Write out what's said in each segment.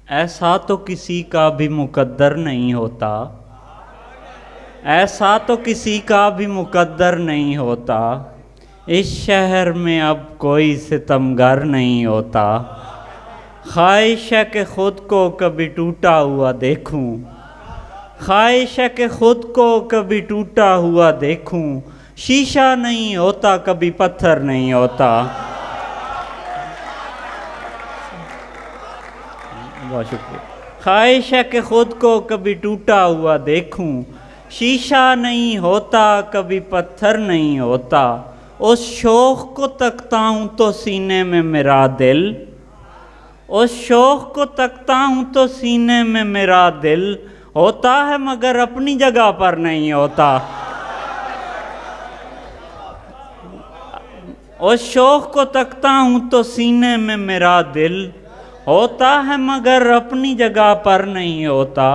ایسا تو کسی کا بھی مقدر نہیں ہوتا، ایسا تو کسی کا بھی مقدر نہیں ہوتا، اس شہر میں اب کوئی ستمگر نہیں ہوتا۔ خواہش ہے کہ خود کو کبھی ٹوٹا ہوا دیکھوں، خواہش ہے کہ خود کو کبھی ٹوٹا ہوا دیکھوں، شیشہ نہیں ہوتا کبھی پتھر نہیں ہوتا۔ بہت شکریہ۔ خواہش ہے کہ خود کو کبھی ٹوٹا ہوا دیکھوں، شیشہ نہیں ہوتا کبھی پتھر نہیں ہوتا، اس شوق کو تکتا ہوں تو سینے میں میرا دل، اس شوق کو تکتا ہوں تو سینے میں میرا دل، ہوتا ہے مگر اپنی جگہ پر نہیں ہوتا۔ اس شوق کو تکتا ہوں تو سینے میں میرا دل، ہوتا ہے مگر اپنی جگہ پر نہیں ہوتا۔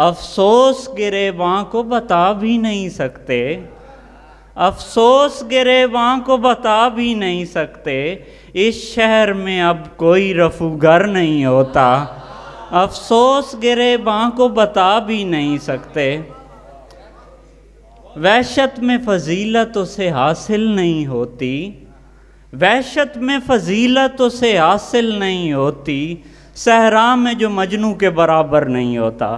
افسوس گریباں کو بتا بھی نہیں سکتے، افسوس گریباں کو بتا بھی نہیں سکتے، اس شہر میں اب کوئی رفوگر نہیں ہوتا۔ افسوس گریباں کو بتا بھی نہیں سکتے، وحشت میں فضیلت اسے حاصل نہیں ہوتی، وحشت میں فضیلت اسے حاصل نہیں ہوتی، صحرا میں جو مجنوں کے برابر نہیں ہوتا۔